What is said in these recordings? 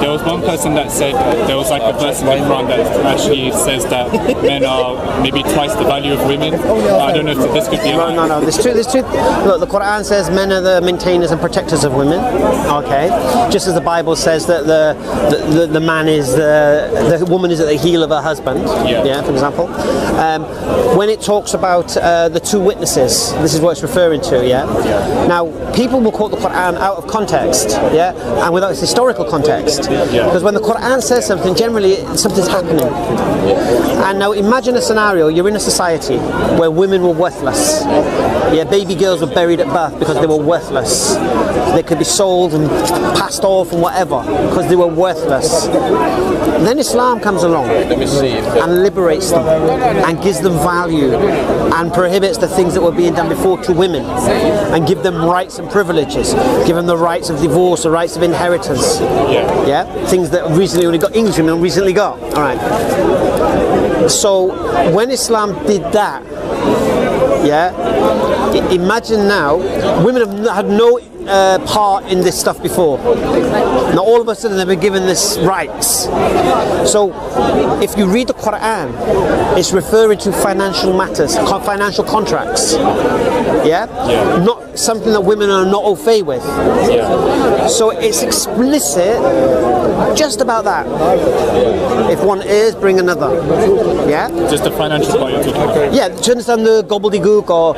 there was one person that said there was like a verse in the Quran that actually says that men are maybe twice the value of women. I don't know if this could be. No. There's two. Look, the Quran says men are the maintainers and protectors of women. Okay, just as the Bible says that the man is the woman is at the heel of her husband. Yeah, for example. When it talks about the two witnesses, this is what it's referring to. Now, people will quote the Quran out of context. And without its historical context. Because when the Quran says something, generally something's happening. And now imagine a scenario: you're in a society where women were worthless. Baby girls were buried at birth because they were worthless. They could be sold and passed off and whatever because they were worthless. Then Islam comes along and liberates them and gives them value and prohibits the things that were being done before to women and give them rights and privileges, give them the rights of divorce, the rights of inheritance. Things that recently only got English women recently got. All right. So when Islam did that, imagine now, women have had no part in this stuff before. Now all of a sudden they've been given this rights. So if you read the Quran, it's referring to financial matters, financial contracts. Not something that women are not au fait with. So it's explicit just about that. If one is, bring another. Just the financial part you're talking about. Do you understand the gobbledygook? Or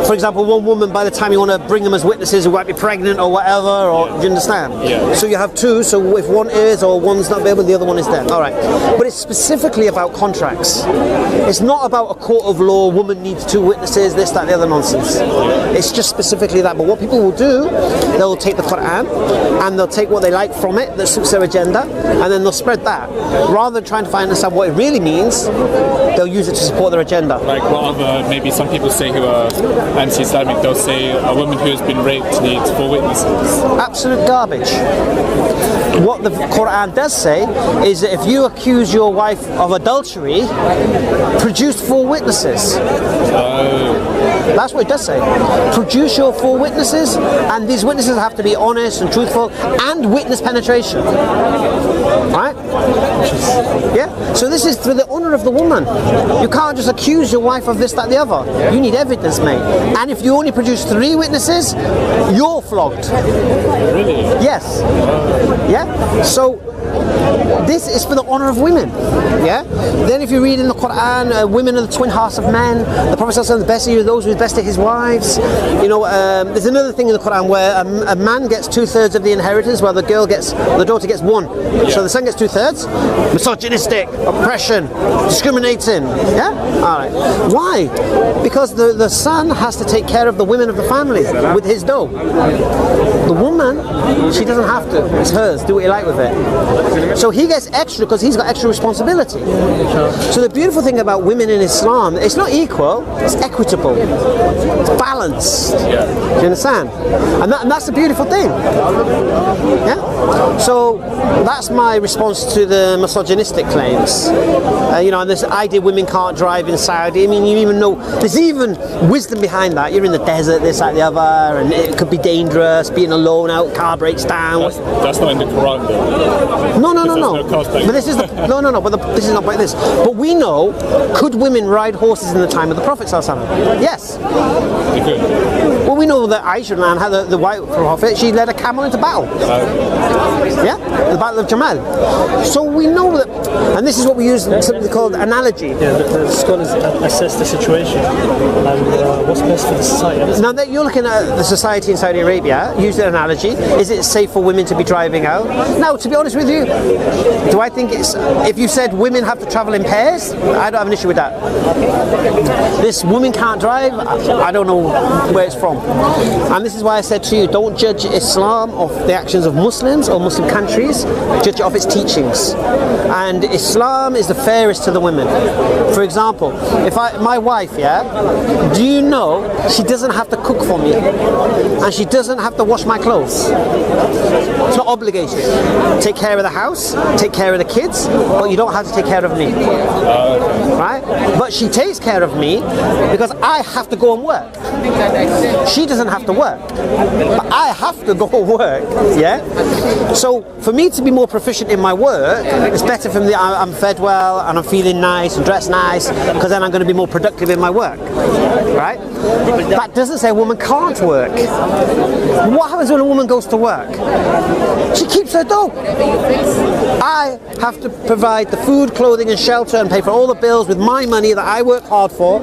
for example, one woman, by the time you want to bring them as witnesses, who might be pregnant or whatever, or do you understand? So you have two, so if one is or one's not able, the other one is there. Alright. But it's specifically about contracts. It's not about a court of law, woman needs two witnesses, this, that, the other nonsense. It's just specifically that. But what people will do, they'll take the Quran and they'll take what they like from it that suits their agenda, and then they'll spread that. Rather than trying to understand what it really means, they'll use it to support their agenda. Like what other, maybe some people say who are anti-Islamic, they'll say a woman who has been raped needs 4 witnesses. Absolute garbage. What the Quran does say is that if you accuse your wife of adultery, produce 4 witnesses. That's what it does say. Produce your 4 witnesses, and these witnesses have to be honest and truthful and witness penetration. Right? So this is for the honour of the woman. You can't just accuse your wife of this, that, the other. You need evidence, mate. And if you only produce 3 witnesses, you're flogged. Really? Yes. So this is for the honour of women. Then if you read in the Quran, women are the twin hearts of men. The Prophet ﷺ, the best of those who is best to his wives. There's another thing in the Quran where a man gets 2/3 of the inheritance, while the daughter gets 1. So the son gets 2/3. Misogynistic, oppression, discriminating. Alright. Why? Because the son has to take care of the women of the family with his dough. The woman, she doesn't have to. It's hers. Do what you like with it. So he gets extra because he's got extra responsibility. So the beautiful thing about women in Islam, it's not equal, it's equitable. It's balanced. Do you understand? And that's the beautiful thing. So that's my response to the misogynistic claims. And this idea women can't drive in Saudi. I mean, you even know, there's even wisdom behind that. You're in the desert, this, that, the other, and it could be dangerous, being alone out, car breaks down. That's not in the Quran though. No. But this is this is not like this. But we know, could women ride horses in the time of the Prophet ﷺ? Yes. They could. Well, we know that Aisha had the white prophet. She led a camel into battle. The Battle of Jamal. So we know that, and this is what we use something called analogy. The scholars assess the situation and what's best for the society. Now that you're looking at the society in Saudi Arabia, use the analogy. Is it safe for women to be driving out? Now, to be honest with you, do I think it's, if you said women have to travel in pairs, I don't have an issue with that. This woman can't drive, I don't know where it's from. And this is why I said to you, don't judge Islam off the actions of Muslims or Muslim countries, judge it off its teachings. And Islam is the fairest to the women. For example, if my wife, do you know she doesn't have to cook for me and she doesn't have to wash my clothes? It's not obligated. Take care of the house, take care of the kids, but you don't have to take care of me. Right? But she takes care of me because I have to go and work. She doesn't have to work, but I have to go and work. So for me to be more proficient in my work, it's better for me. I'm fed well and I'm feeling nice and dressed nice, because then I'm going to be more productive in my work, right? That doesn't say a woman can't work. What happens when a woman goes to work? She keeps her dough. I have to provide the food, clothing and shelter and pay for all the bills with my money that I work hard for.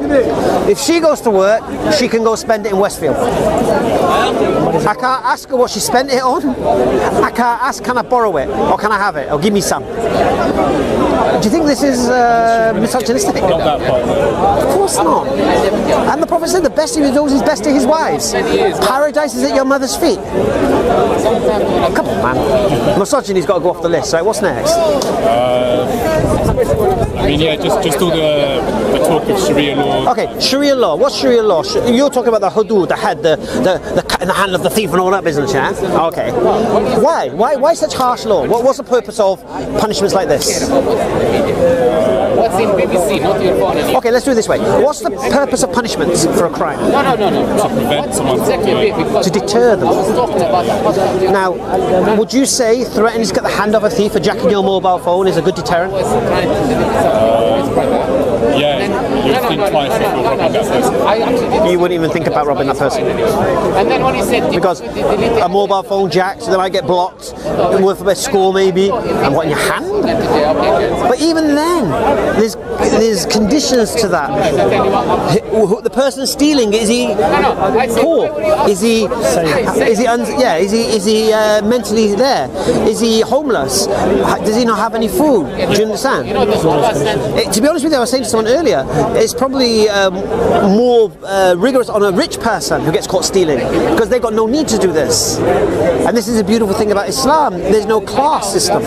If she goes to work, she can go spend it in Westfield. I can't ask her what she spent it on. I can't ask, can I borrow it or can I have it or give me some. Do you think this is misogynistic? Not that part. Of course not. And the Prophet said the best of his daughters is best to his wives. Paradise is at your mother's feet. Come on, man. Misogyny's got to go off the list, right? What's next? I mean, yeah, just all the talk of Sharia law. Okay, Sharia law. What's Sharia law? You're talking about the hudud, the head, the cut in the hand of the thief and all that business, yeah? Okay. Why such harsh law? What's the purpose of punishments like this? What's in BBC, not your phone anymore. Okay, let's do it this way. What's the purpose of punishments for a crime? No. To prevent someone from doing it. To deter them. I was talking about that. Now, would you say threatening to get the hand of a thief for jacking your mobile phone is a good deterrent? Yeah, you think twice before robbing that person. You wouldn't even think about robbing that person. And then when he said Because a mobile phone jacked, so they might get blocked, worth a score maybe, and what, in your hand? But even then, there's conditions to that. The person stealing, is he poor? Is he mentally there? Is he homeless? Does he not have any food? Do you understand? To be honest with you, I was saying to someone earlier, it's probably more rigorous on a rich person who gets caught stealing, because they've got no need to do this. And this is a beautiful thing about Islam. There's no class system.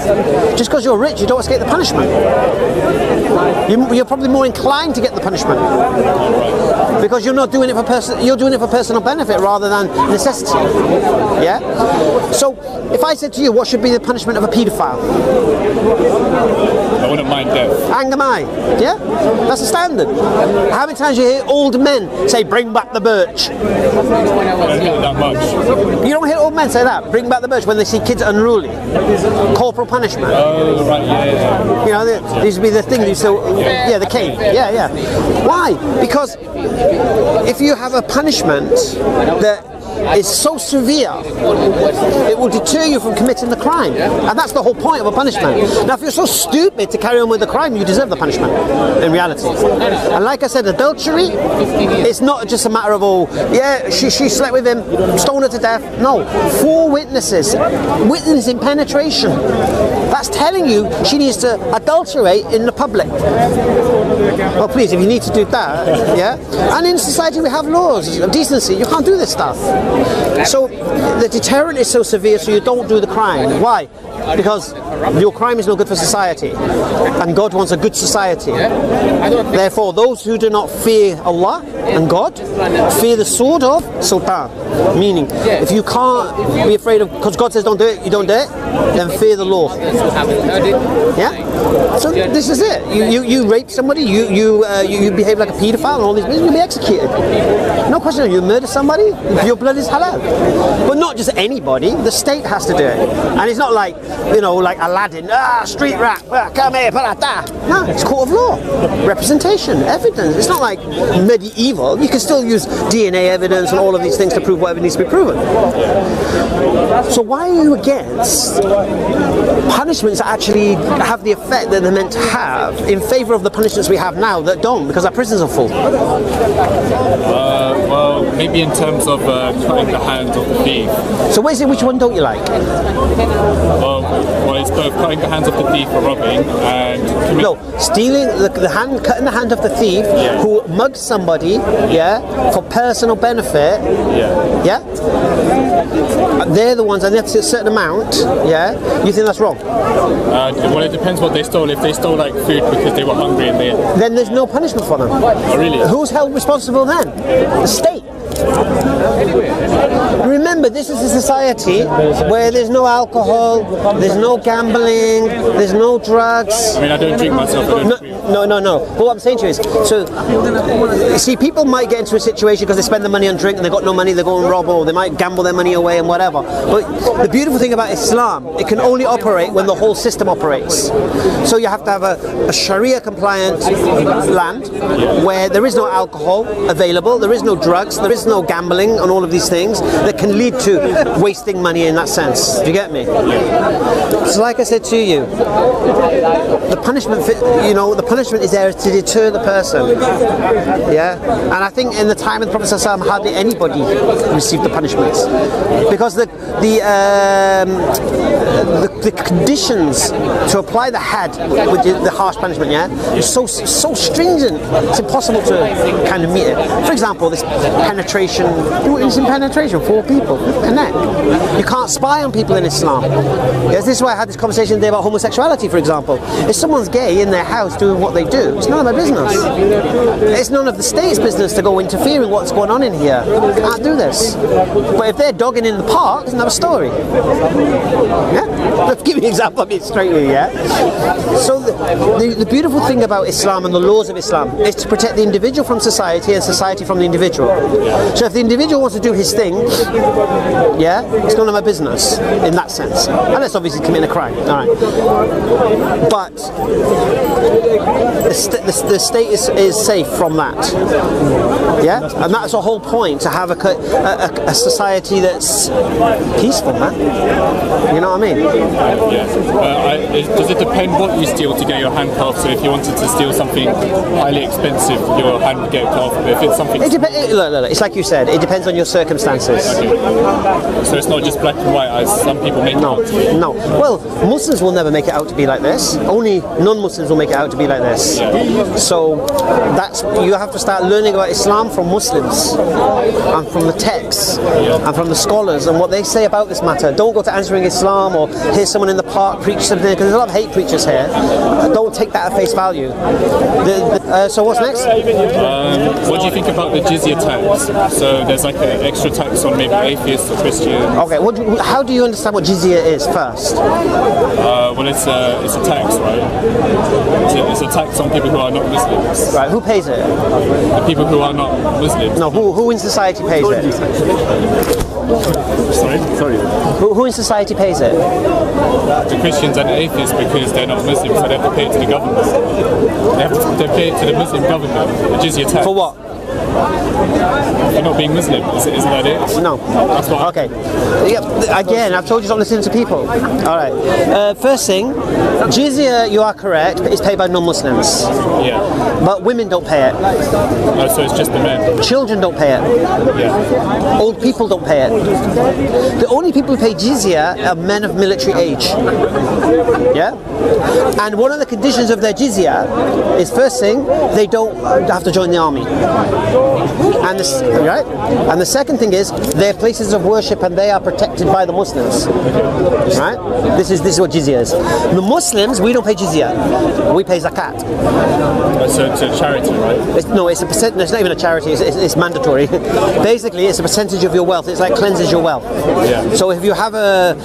Just because you're rich, you don't escape the punishment. You're probably more inclined to get the punishment because you're not doing it for you're doing it for personal benefit rather than necessity. Yeah. So if I said to you, what should be the punishment of a paedophile? I wouldn't mind death. Anger mine. Yeah, that's the standard. How many times you hear old men say, "Bring back the birch"? I don't hear that much. You don't hear old men say that. Bring back the birch when they see kids unruly. Corporal punishment. Oh, right, yeah. You know, these would be the thing. The cane. Yeah. Why? Because if you have a punishment that is so severe, it will deter you from committing the crime, and that's the whole point of a punishment. Now, if you're so stupid to carry on with the crime, you deserve the punishment in reality. And like I said, adultery, it's not just a matter of, oh yeah, she slept with him, stone her to death. No, 4 witnesses, witnessing penetration. That's telling you she needs to adulterate in the public. Well, please, if you need to do that, yeah. And in society we have laws of decency. You can't do this stuff. So the deterrent is so severe, so you don't do the crime. Why? Because your crime is no good for society, and God wants a good society. Therefore, those who do not fear Allah and God fear the sword of Sultan. Meaning, if you can't be afraid of, because God says don't do it, you don't do it, then fear the law. Yeah. So this is it. You rape somebody, you behave like a paedophile, and all these things, you'll be executed. No question. You murder somebody, your blood is halal. But not just anybody. The state has to do it, and it's not like, you know, like Aladdin, street rat, come here, parata. No, it's court of law, representation, evidence. It's not like medieval. You can still use DNA evidence and all of these things to prove whatever needs to be proven. So why are you against punishments that actually have the effect that they're meant to have in favour of the punishments we have now that don't, because our prisons are full? Well, maybe in terms of cutting the hand of the thief. So which one don't you like? Well, it's both cutting the hands of the thief for robbing and no, stealing cutting the hand of the thief who mugged somebody, for personal benefit. Yeah. They're the ones, and that's a certain amount. Yeah. You think that's wrong? Well, it depends what they stole. If they stole like food because they were hungry and then there's no punishment for them. Oh, really? Who's held responsible then? The state. remember, this is a society where there's no alcohol, there's no gambling, there's no drugs. I mean, I don't drink myself. No. But what I'm saying to you is, so, you see, people might get into a situation because they spend the money on drink and they've got no money, they go and rob, or they might gamble their money away and whatever. But the beautiful thing about Islam, it can only operate when the whole system operates. So you have to have a Sharia compliant land where there is no alcohol available, there is no drugs, there is no gambling and all of these things that can lead to wasting money in that sense. Do you get me? So like I said to you, the punishment, the punishment is there to deter the person. Yeah? And I think in the time of the Prophet ﷺ, hardly anybody received the punishments. Because the conditions to apply the had with the harsh punishment, is so stringent, it's impossible to kind of meet it. For example, this penetration, it's in penetration, 4 people, a neck. You can't spy on people in Islam. Yes, this is why I had this conversation today about homosexuality, for example. If someone's gay in their house doing what they do, it's none of my business. It's none of the state's business to go interfere in what's going on in here. You can't do this. But if they're dogging in the park, it's another story. Yeah? Let's give you an example, I'll be straight with you, yeah? So the beautiful thing about Islam and the laws of Islam is to protect the individual from society and society from the individual. So if the individual wants to do his thing, it's none of my business in that sense. Unless obviously committing a crime. Alright. But the state is safe from that. Yeah? And that's the whole point, to have a society that's peaceful, man. You know what I mean? Does it depend what you steal to get your hand cut off? So if you wanted to steal something highly expensive, your hand would get cut off. But if it's something... Look, it's like you said, it depends on your circumstances. Okay. So it's not just black and white as some people make it out to be? No. Well, Muslims will never make it out to be like this. Only non-Muslims will make it out to be like this. Yeah. So you have to start learning about Islam from Muslims and from the texts and from the scholars and what they say about this matter. Don't go to Answering Islam or hear someone in the park preach something, because there's a lot of hate preachers here. Don't take that at face value. So what's next? What do you think about the jizya tax? So there's like an extra tax on maybe atheists or Christians. Okay, how do you understand what jizya is first? Well, it's a tax, right? It's a tax on people who are not Muslims. Right, who pays it? The people who are not Muslims. No, who in society pays it? Sorry? Who in society pays it? The Christians and the atheists, because they're not Muslims, so they have to pay it to the government. They pay it to the Muslim government, the jizya tax. For what? For not being Muslim, isn't that it? No. That's what. Okay. Yeah, again, I've told you to listen to people. All right. First thing, jizya, you are correct, is paid by non-Muslims. Yeah. But women don't pay it. Oh, so it's just the men. Children don't pay it. Yeah. Old people don't pay it. The only people who pay jizya are men of military age. Yeah? And one of the conditions of their jizya is, first thing, they don't have to join the army. And the second thing is, they're places of worship and they are protected by the Muslims. Right? This is what jizya is. The Muslims, we don't pay jizya. We pay zakat. So it's a charity, right? It's a percent. It's not even a charity. It's mandatory. Basically, it's a percentage of your wealth. It's like cleanses your wealth. Yeah. So if you have a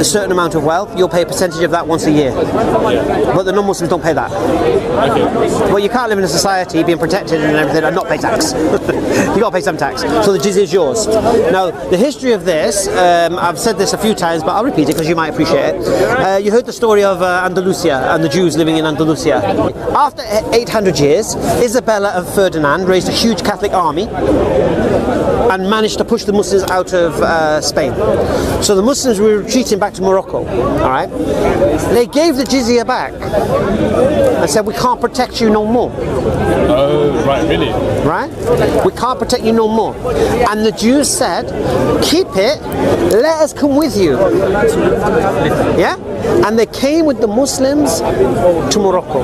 certain amount of wealth, you'll pay a percentage of that once a year. Yeah. But the non-Muslims don't pay that. Okay. Well, you can't live in a society being protected and everything and not pay tax. You got to pay some tax. So the jizya is yours. Now, the history of this, I've said this a few times, but I'll repeat it because you might appreciate it. You heard the story of Andalusia and the Jews living in Andalusia. After 800 years, Isabella and Ferdinand raised a huge Catholic army and managed to push the Muslims out of Spain. So the Muslims were retreating back to Morocco. All right, they gave the jizya back and said, "We can't protect you no more." Oh, right, really? Right? We can't protect you no more. And the Jews said, "Keep it. Let us come with you." Yeah? And they came with the Muslims to Morocco.